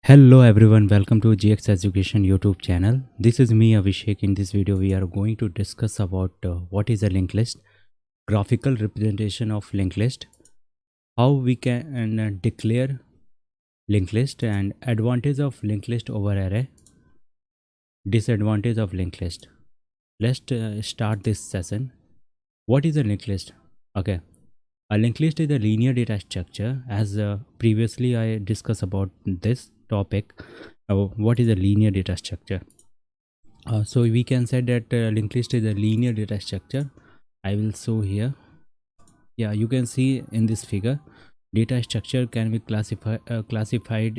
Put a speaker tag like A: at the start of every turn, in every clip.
A: Hello everyone, welcome to GX Education YouTube channel. This is me Abhishek. In this video we are going to discuss about what is a linked list, graphical representation of linked list, how we can declare linked list, and advantage of linked list over array, disadvantage of linked list. Let's start this session. What is a linked list? Okay, a linked list is a linear data structure. As previously I discussed about this topic, what is a linear data structure? So we can say that linked list is a linear data structure. I will show here. Yeah, you can see in this figure, data structure can be classified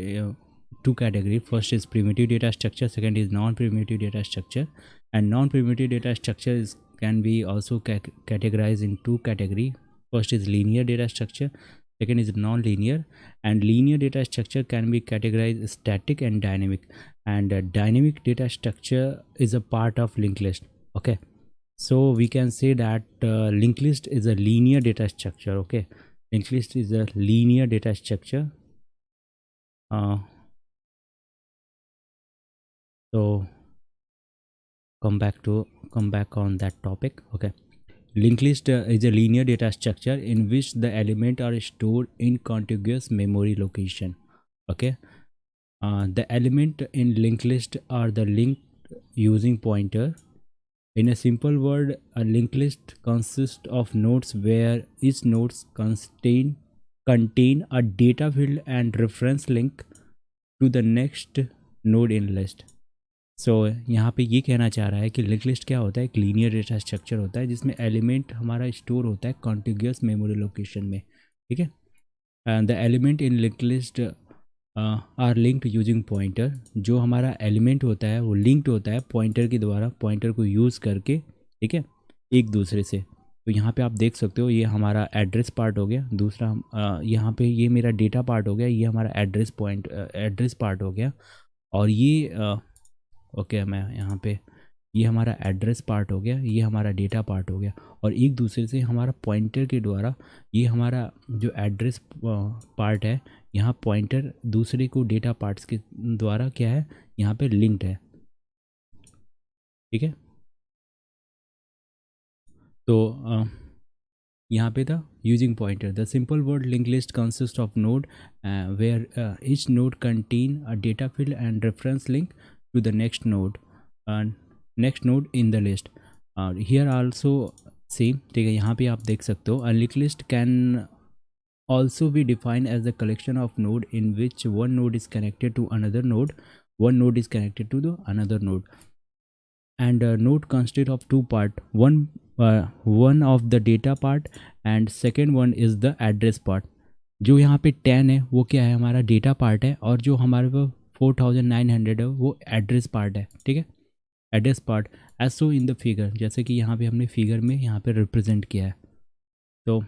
A: two categories. First is primitive data structure. Second is non-primitive data structure. And non-primitive data structures can be also categorized in two categories. First is linear data structure. Second is non-linear. And linear data structure can be categorized static and dynamic. And dynamic data structure is a part of linked list. Okay, so we can say that linked list is a linear data structure. Okay, linked list is a linear data structure. So come back on that topic. Okay, linked list is a linear data structure in which the element are stored in contiguous memory location. Okay, the element in linked list are the linked using pointer. In a simple word, a linked list consists of nodes where each nodes contain a data field and reference link to the next node in list. So यहाँ पे ये कहना चाह रहा है कि link list क्या होता है, एक लीनियर डेटा स्ट्रक्चर होता है जिसमें एलिमेंट हमारा स्टोर होता है कॉन्टिग्यूस मेमोरी लोकेशन में. ठीक है, and the element in link list are linked using pointer. जो हमारा एलिमेंट होता है वो लिंक्ड होता है पॉइंटर के द्वारा, पॉइंटर को यूज़ करके. ठीक है, एक दूसरे से. तो यहाँ पे आप देख सकते हो ये हमारा एड्रेस पार्ट हो गया. दूसरा यहाँ पे ये मेरा डेटा पार्ट हो गया, ये हमारा एड्रेस पार्ट हो गया. और ये ओके, मैं यहाँ पे ये हमारा एड्रेस पार्ट हो गया, ये हमारा डेटा पार्ट हो गया. और एक दूसरे से हमारा पॉइंटर के द्वारा ये हमारा जो एड्रेस पार्ट है, यहाँ पॉइंटर दूसरे को डेटा पार्ट्स के द्वारा क्या है, यहाँ पे लिंक्ड है. ठीक है, तो यहाँ पे था using pointer. The simple word link list consist of node where each node contain a data field and reference link to the next node in the list. Here also same. ठीक है, यहाँ पे आप देख सकते हो a linked list can also be defined as the collection of node in which one node is connected to another node, one node is connected to the another node, and a node consists of two part. One of the data part and second one is the address part. जो यहाँ पे 10 है वो क्या है, हमारा data part है, और जो हमारे पास 4900 है वो एड्रेस पार्ट है. ठीक है, address part as so in the figure, जैसे कि यहाँ पे हमने फिगर में यहाँ पे रिप्रेजेंट किया है. तो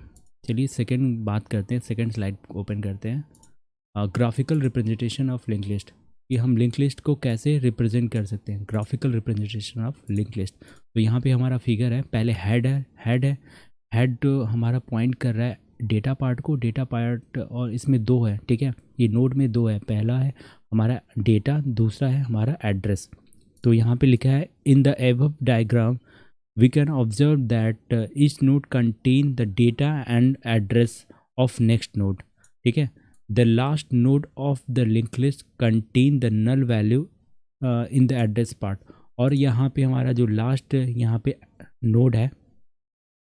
A: चलिए सेकंड बात करते हैं, सेकंड स्लाइड ओपन करते हैं. Graphical representation of link list, कि हम लिंक लिस्ट को कैसे रिप्रेजेंट कर सकते हैं. Graphical representation of link list. तो यहाँ पे हमारा फिगर है, पहले हेड हमारा पॉइंट कर रहा है डेटा पार्ट को, डेटा पार्ट, और इसमें दो है. ठीक है, ये नोड में दो है, पहला है हमारा डेटा, दूसरा है हमारा एड्रेस. तो यहाँ पे लिखा है in the above diagram we can observe that each node contain the data and address of next node. ठीक है, the last node of the link list contain the null value in the address part. और यहाँ पे हमारा जो last यहाँ पे node है,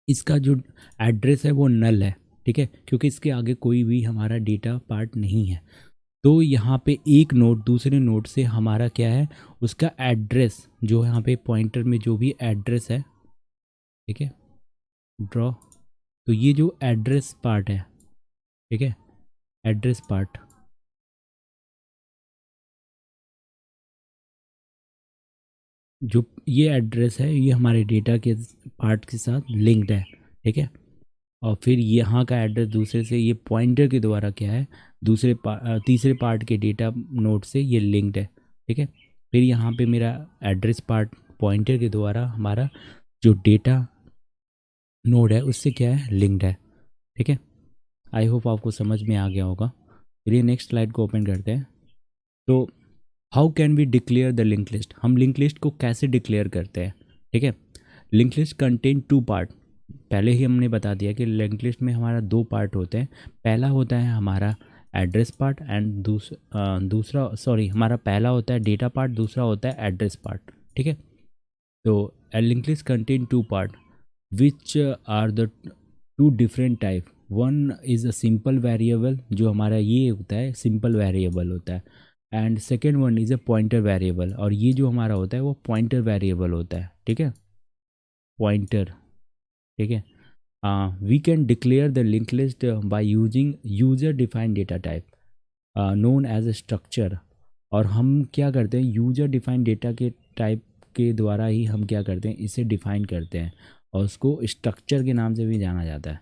A: इसका जो एड्रेस है वो नल है. ठीक है, क्योंकि इसके आगे कोई भी हमारा डेटा पार्ट नहीं है. तो यहाँ पे एक नोड दूसरे नोड से हमारा क्या है, उसका एड्रेस, जो यहाँ पे पॉइंटर में जो भी एड्रेस है. ठीक है, ड्रॉ. तो ये जो एड्रेस पार्ट है, ठीक है, एड्रेस पार्ट, जो ये एड्रेस है ये हमारे डेटा के पार्ट के साथ लिंक्ड है. ठीक है, और फिर यहाँ का एड्रेस दूसरे से ये पॉइंटर के द्वारा क्या है, तीसरे पार्ट के डेटा नोड से ये लिंक्ड है. ठीक है, फिर यहाँ पे मेरा एड्रेस पार्ट पॉइंटर के द्वारा हमारा जो डेटा नोड है उससे क्या है, लिंक्ड है. ठीक है, आई होप आपको समझ में आ गया होगा. चलिए नेक्स्ट स्लाइड को ओपन करते हैं. तो how can we declare the link list, हम लिंक लिस्ट को कैसे डिक्लेयर करते हैं, ठीक है। Link list contain two part, पहले ही हमने बता दिया कि लिंक लिस्ट में हमारा दो पार्ट होते हैं। पहला होता है हमारा एड्रेस पार्ट एंड दूसरा सॉरी हमारा पहला होता है डेटा पार्ट, दूसरा होता है एड्रेस पार्ट, ठीक है। तो a linked list contain two part which are the two different type. One is a simple variable जो हमारा ये होता है simple variable होता है, and second one is a pointer variable, और ये जो हमारा होता है वो पॉइंटर वेरिएबल होता है, ठीक है, पॉइंटर, ठीक है। We can declare the link list by using user defined data type known as a structure, और हम क्या करते हैं यूजर डिफाइंड डेटा के टाइप के द्वारा ही हम क्या करते हैं इसे डिफाइन करते हैं, और उसको स्ट्रक्चर के नाम से भी जाना जाता है।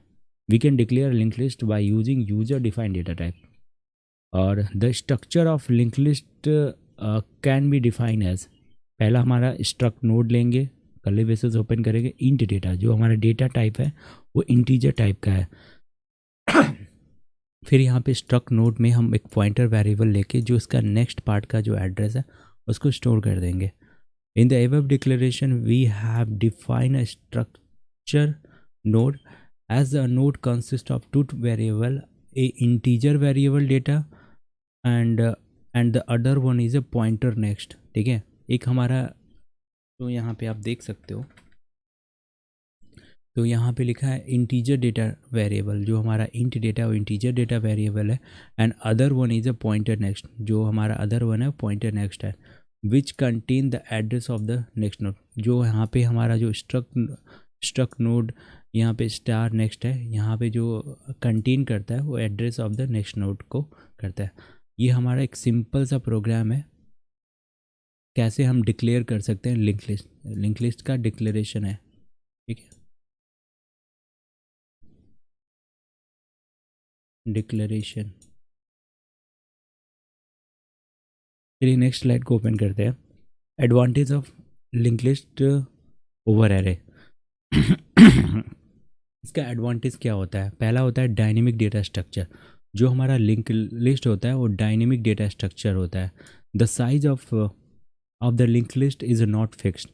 A: We can declare link list by using user defined data type, और the structure of link list can be define as, पहला हमारा स्ट्रक्ट नोड लेंगे, कर्ली ब्रेसेस ओपन करेंगे, इंट डेटा, जो हमारा डेटा टाइप है वो इंटीजर टाइप का है। फिर यहाँ पे स्ट्रक्ट नोड में हम एक पॉइंटर वेरिएबल लेके जो इसका नेक्स्ट पार्ट का जो एड्रेस है उसको स्टोर कर देंगे। In the above declaration, we have defined a structure node as a node consists of two variable, a integer variable data and the other one is a pointer next, ठीक है। एक हमारा, तो यहाँ पे आप देख सकते हो, तो यहाँ पे लिखा है इंटीजर डेटा वेरिएबल, जो हमारा इंट डेटा वो इंटीजर डेटा वेरिएबल है, and other one is a pointer next, जो हमारा अदर वन है पॉइंटर नेक्स्ट है, which contain the address of the next node, जो यहाँ पे हमारा जो स्ट्रक्ट नोड यहाँ पे स्टार नेक्स्ट है, यहाँ पे जो कंटेन करता है वो address of the next node को करता है। ये हमारा एक सिंपल सा प्रोग्राम है, कैसे हम डिक्लेयर कर सकते हैं लिंक लिस्ट का डिक्लेरेशन है, ठीक है। डिक्लेरेशन, चलिए नेक्स्ट स्लाइड को ओपन करते हैं। Advantage of link list over array. इसका एडवांटेज क्या होता है, पहला होता है डायनेमिक डेटा स्ट्रक्चर, जो हमारा लिंक लिस्ट होता है वो डायनेमिक डेटा स्ट्रक्चर होता है। The size of the link list is not fixed,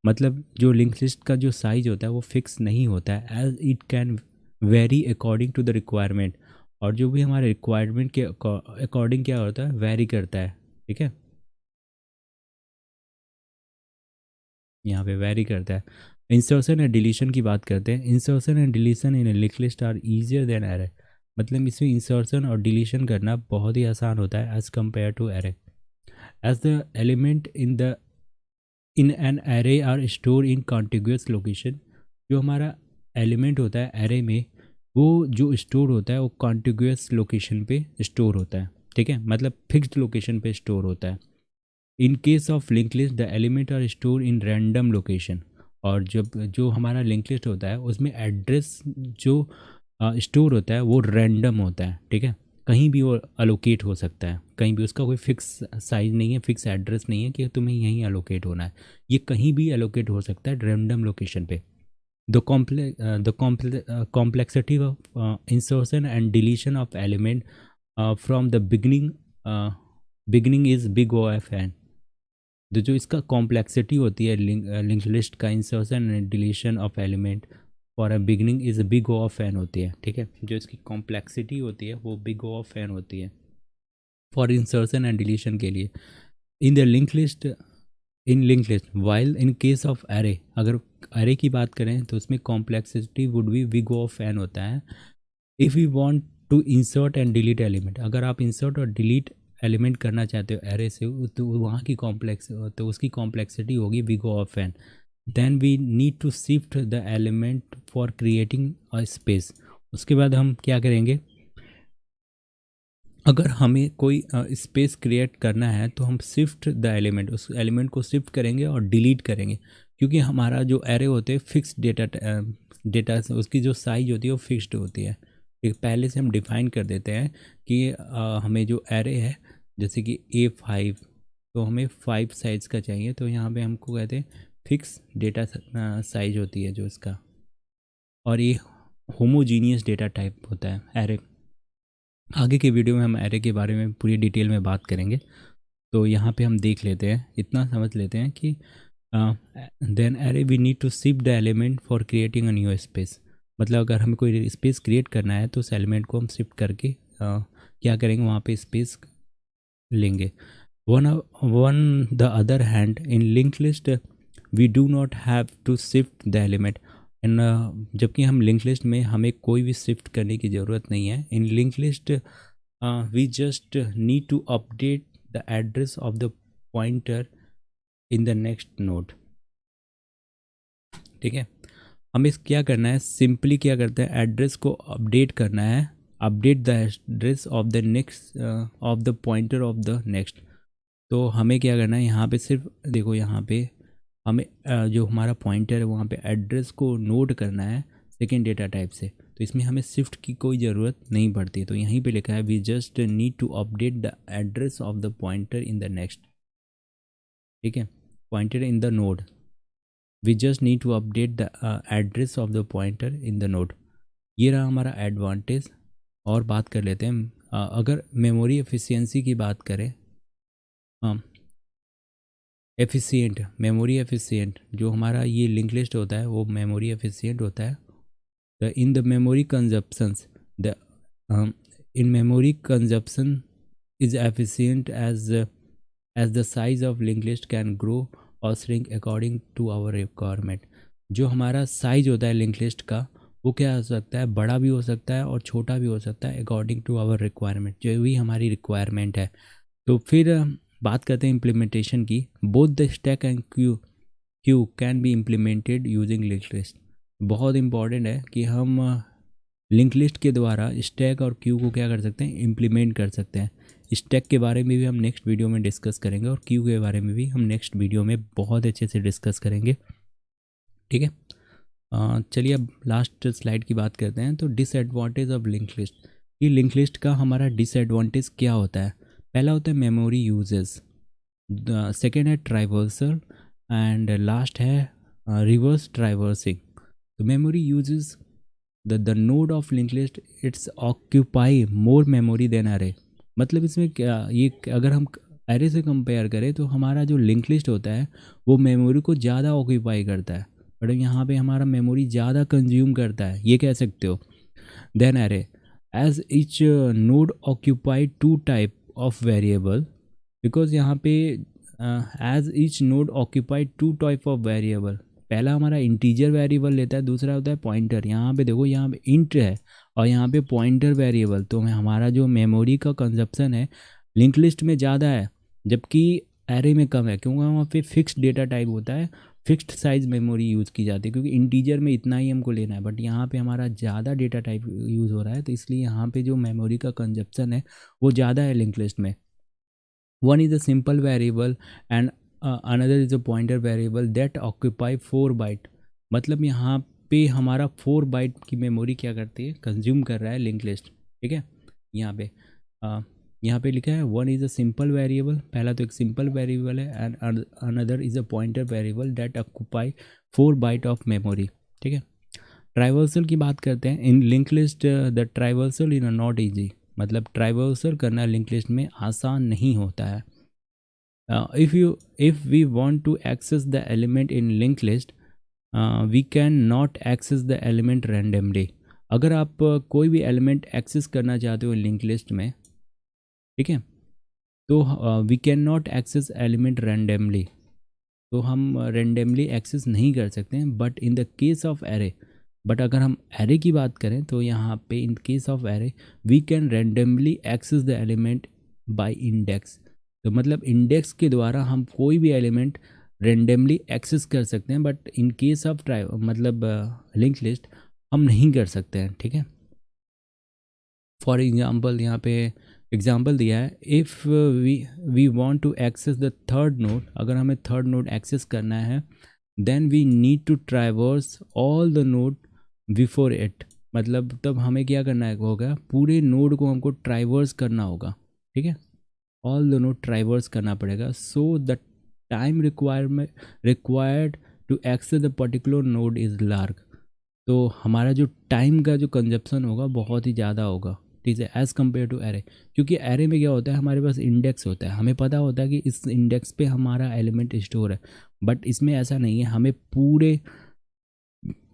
A: मतलब जो लिंक लिस्ट का जो साइज होता है वो फिक्स नहीं होता है, as it can vary according to the requirement, और जो भी हमारे रिक्वायरमेंट के अकॉर्डिंग क्या होता है वेरी करता है, ठीक है, यहाँ पे वेरी करता है। इंसर्शन एंड डिलीशन की बात करते हैं। Insertion and deletion in link list are easier than array, मतलब इसमें इंसर्शन और डिलीशन करना बहुत ही आसान होता है as compare to array, as the element in an array are store in contiguous location, जो हमारा एलिमेंट होता है एरे में वो जो स्टोर होता है वो कॉन्टिग्यूस लोकेशन पे स्टोर होता है, ठीक है, मतलब फिक्स्ड लोकेशन पे स्टोर होता है। In case of link list the element are store in random location, और जब जो हमारा लिंक लिस्ट होता है उसमें एड्रेस जो स्टोर होता है वो रैंडम होता है, ठीक है, कहीं भी वो अलोकेट हो सकता है, कहीं भी उसका कोई फिक्स साइज नहीं है, फिक्स एड्रेस नहीं है कि तुम्हें यहीं अलोकेट होना है, ये कहीं भी अलोकेट हो सकता है रैंडम लोकेशन पे। The complexity of insertion and deletion of element from the beginning is big O of N, तो जो इसका कॉम्प्लेक्सिटी होती है लिंक लिस्ट का insertion and deletion of element for a beginning is big O of N होती है, ठीक है, जो इसकी कॉम्प्लेक्सिटी होती है वो बिग ओ ऑफ एन होती है फॉर इंसर्शन एंड डिलीशन के लिए। In the link list in link list while in case of array, अगर एरे की बात करें तो उसमें complexity would be big O of N होता है। If you want to insert and delete element, अगर आप इंसर्ट और डिलीट एलिमेंट करना चाहते हो एरे से तो वहाँ की कॉम्प्लेक्स तो उसकी कॉम्प्लेक्सिटी होगी big O of N. Then we need to shift the element for creating a space, उसके बाद हम क्या करेंगे, अगर हमें कोई स्पेस क्रिएट करना है तो हम शिफ्ट द एलिमेंट, उस एलिमेंट को शिफ्ट करेंगे और डिलीट करेंगे, क्योंकि हमारा जो एरे होते हैं फिक्स डेटा से उसकी जो साइज होती है वो फिक्स्ड होती है। एक पहले से हम डिफाइन कर देते हैं कि हमें जो एरे है जैसे कि A5, तो हमें 5 साइज़ का चाहिए, तो यहाँ पे हमको कहते हैं फिक्स डेटा साइज होती है जो इसका, और ये होमोजीनियस डेटा टाइप होता है एरे। आगे के वीडियो में हम एरे के बारे में पूरी डिटेल में बात करेंगे। तो यहाँ पे हम देख लेते हैं, इतना समझ लेते हैं कि then array we need to shift the element for creating a new space. मतलब अगर हमें कोई स्पेस क्रिएट करना है तो उस एलिमेंट को हम शिफ्ट करके क्या करेंगे, वहाँ पे स्पेस लेंगे। On the other hand in link list we do not have to shift the element and, जबकि हम लिंक लिस्ट में हमें कोई भी शिफ्ट करने की ज़रूरत नहीं है। In link list we just need to update the address of the pointer in the next node. ठीक है, हमें क्या करना है, सिंपली क्या करते हैं, एड्रेस को अपडेट करना है, update the address of the next of the pointer of the next. तो हमें क्या करना है, यहाँ पे सिर्फ देखो, यहाँ पे हमें जो हमारा पॉइंटर है वहाँ पे एड्रेस को नोट करना है सेकेंड डेटा टाइप से, तो इसमें हमें शिफ्ट की कोई ज़रूरत नहीं पड़ती। तो यहीं पे लिखा है we just need to update the address of the pointer in the next. ठीक है, pointer in the node, we just need to update the address of the pointer in the node. ये रहा हमारा एडवांटेज। और बात कर लेते हैं अगर मेमोरी एफिशिएंसी की बात करें, एफिशिएंट मेमोरी एफिशिएंट जो हमारा ये लिंक लिस्ट होता है वो मेमोरी एफिशिएंट होता है। The in the memory consumptions the in memory consumption is efficient as the size of link list can grow और shrink according to our requirement. जो हमारा साइज होता है लिंक लिस्ट का वो क्या हो सकता है, बड़ा भी हो सकता है और छोटा भी हो सकता है अकॉर्डिंग टू आवर रिक्वायरमेंट, जो भी हमारी रिक्वायरमेंट है। तो फिर बात करते हैं इम्प्लीमेंटेशन की। Both the stack and Q can be implemented using link list. बहुत इंपॉर्टेंट है कि हम लिंक लिस्ट के द्वारा स्टैक और क्यू को क्या कर सकते हैं, इम्प्लीमेंट कर सकते हैं। स्टैक के बारे में भी हम नेक्स्ट वीडियो में डिस्कस करेंगे और क्यू के बारे में भी हम नेक्स्ट वीडियो में बहुत अच्छे से डिस्कस करेंगे। ठीक है, चलिए अब लास्ट स्लाइड की बात करते हैं। तो डिसएडवांटेज ऑफ लिंक लिस्ट, ये लिंक लिस्ट का हमारा डिसएडवांटेज क्या होता है। पहला होता है मेमोरी यूजेस, सेकेंड है ट्राइवर्सल एंड लास्ट है रिवर्स ट्राइवर्सिंग। तो memory uses, the node of link list its occupy more memory than array. मतलब इसमें क्या, ये अगर हम अरे से कंपेयर करें तो हमारा जो लिंक लिस्ट होता है वो मेमोरी को ज़्यादा ऑक्यूपाई करता है, बट यहाँ पे हमारा मेमोरी ज़्यादा कंज्यूम करता है, ये कह सकते हो। Than array, as each node occupy two type of variable, because यहाँ पे as each node occupy two type of variable. पहला हमारा इंटीजर वेरिएबल लेता है, दूसरा होता है पॉइंटर। यहाँ पे देखो, यहाँ पे इंट है और यहाँ पे पॉइंटर वेरिएबल। तो हमारा जो मेमोरी का कंजप्शन है लिंक लिस्ट में ज़्यादा है जबकि एरे में कम है, क्योंकि वहाँ पे फिक्स्ड डेटा टाइप होता है, फिक्स्ड साइज मेमोरी यूज़ की जाती है, क्योंकि इंटीजर में इतना ही हमको लेना है। बट यहाँ पे हमारा ज़्यादा डेटा टाइप यूज़ हो रहा है, तो इसलिए यहाँ पे जो मेमोरी का कंजप्शन है वो ज़्यादा है लिंक लिस्ट में। One is a simple variable and another is a pointer variable that occupy 4 byte. मतलब यहाँ पे हमारा 4 बाइट की मेमोरी क्या करती है, कंज्यूम कर रहा है लिंक लिस्ट। ठीक है, यहाँ पे लिखा है one is a simple variable, पहला तो एक सिंपल वेरिएबल है, and another is a pointer variable that occupy 4 byte of memory. ठीक है, ट्राइवर्सल की बात करते हैं। In link list the traversal in not easy, मतलब ट्राइवर्सल करना लिंक लिस्ट में आसान नहीं होता है। If we want to access the element in link list we can not access the element randomly. अगर आप कोई भी एलिमेंट एक्सेस करना चाहते हो लिंक लिस्ट में, ठीक है, तो we can not access element randomly, तो हम रैंडमली एक्सेस नहीं कर सकते हैं। But in the case of array, but अगर हम एरे की बात करें तो यहाँ पे in case of array we can randomly access the element by index. तो मतलब इंडेक्स के द्वारा हम कोई भी एलिमेंट रैंडमली एक्सेस कर सकते हैं, बट इन केस ऑफ मतलब लिंक लिस्ट हम नहीं कर सकते हैं। ठीक है, फॉर एग्जांपल यहाँ पे एग्जांपल दिया है, if we want to access the third node, अगर हमें थर्ड नोड एक्सेस करना है then we need to traverse all the node before it. मतलब तब हमें क्या करना है होगा, पूरे नोड को हमको ट्राइवर्स करना होगा। ठीक है, ऑल द नोड ट्राइवर्स करना पड़ेगा। So the time required to access the particular node is large. तो हमारा जो टाइम का जो कंजप्शन होगा बहुत ही ज़्यादा होगा। ठीक है, एज़ कम्पेयर टू एरे। क्योंकि एरे में क्या होता है, हमारे पास इंडेक्स होता है, हमें पता होता है कि इस इंडेक्स पे हमारा एलिमेंट स्टोर है, बट इसमें ऐसा नहीं है, हमें पूरे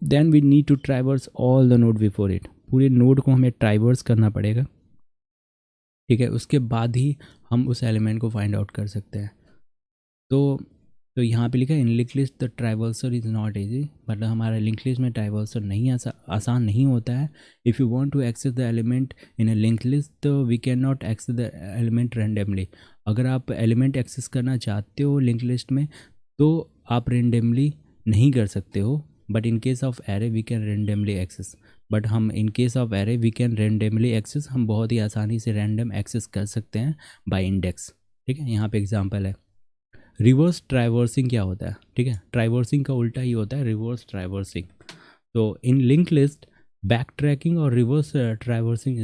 A: then we need to traverse all the node before it, पूरे नोड को हमें ट्राइवर्स करना पड़ेगा, ठीक है, उसके बाद ही हम उस एलिमेंट को फाइंड आउट कर सकते हैं। तो यहाँ पे लिखा है in link list the traversal is not easy, मतलब हमारा लिंक लिस्ट में ट्राइवर्सल नहीं आसान नहीं होता है। If you want to access the element in a link list तो we can not access the element randomly. अगर आप एलिमेंट एक्सेस करना चाहते हो लिंक लिस्ट में तो आप रेंडमली नहीं कर सकते हो, but in case of array we can randomly access, but हम in case of array we can randomly access, हम बहुत ही आसानी से रैंडम एक्सेस कर सकते हैं बाय इंडेक्स, ठीक है। यहाँ पे एग्जांपल है रिवर्स ट्राइवर्सिंग। क्या होता है, ठीक है, ट्राइवर्सिंग का उल्टा ही होता है रिवर्स ट्राइवर्सिंग। तो इन लिंक लिस्ट बैक ट्रैकिंग और रिवर्स ट्राइवर्सिंग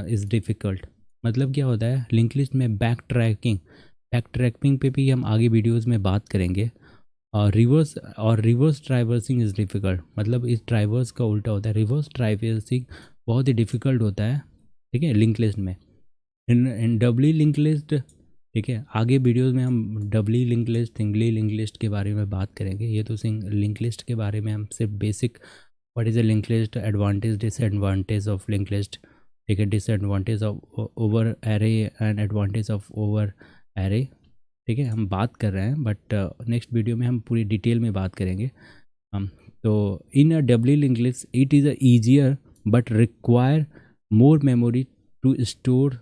A: इज़ डिफ़िकल्ट। मतलब क्या होता है लिंक लिस्ट में बैक ट्रैकिंग पे भी हम आगे वीडियोस में बात करेंगे। और रिवर्स ट्राइवर्सिंग इज़ डिफ़िकल्ट, मतलब इस ट्राइवर्स का उल्टा होता है, रिवर्स ट्राइवर्सिंग बहुत ही डिफ़िकल्ट होता है, ठीक है, लिंक लिस्ट में। इन डबली लिंक लिस्ट, ठीक है, आगे वीडियोस में हम doubly link list, singly link list के बारे में बात करेंगे। ये तो लिंक लिस्ट के बारे में हम सिर्फ basic what is a link list, advantage disadvantage of link list, ठीक है, disadvantage of over array and advantage of over array, ठीक है, हम बात कर रहे हैं, बट नेक्स्ट वीडियो में हम पूरी डिटेल में बात करेंगे हम। तो in a doubly link list it is a easier but require more memory to store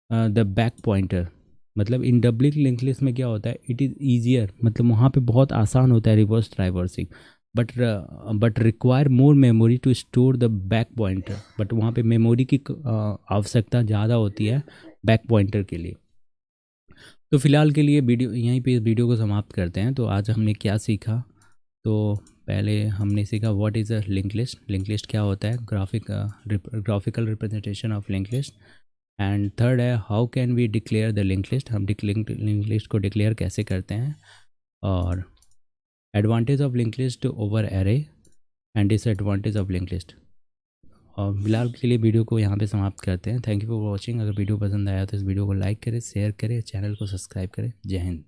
A: the back pointer. मतलब इन डबली लिंक लिस्ट में क्या होता है, इट इज़ ईजियर, मतलब वहाँ पे बहुत आसान होता है reverse traversing, but require more memory to store the back pointer, but वहाँ पे मेमोरी की आवश्यकता ज़्यादा होती है बैक पॉइंटर के लिए। तो फिलहाल के लिए वीडियो यहीं पे इस वीडियो को समाप्त करते हैं। तो आज हमने क्या सीखा, तो पहले हमने सीखा what is a link list क्या होता है, graphical representation of link list. And third है how can we declare the link list, हम लिंक लिस्ट को डिक्लेयर कैसे करते हैं। और advantage of link list over array and disadvantage of link list. और फिलहाल के लिए वीडियो को यहाँ पे समाप्त करते हैं। Thank you for watching. अगर वीडियो पसंद आया तो इस वीडियो को लाइक करें, शेयर करें, चैनल को सब्सक्राइब करें। जय हिंद।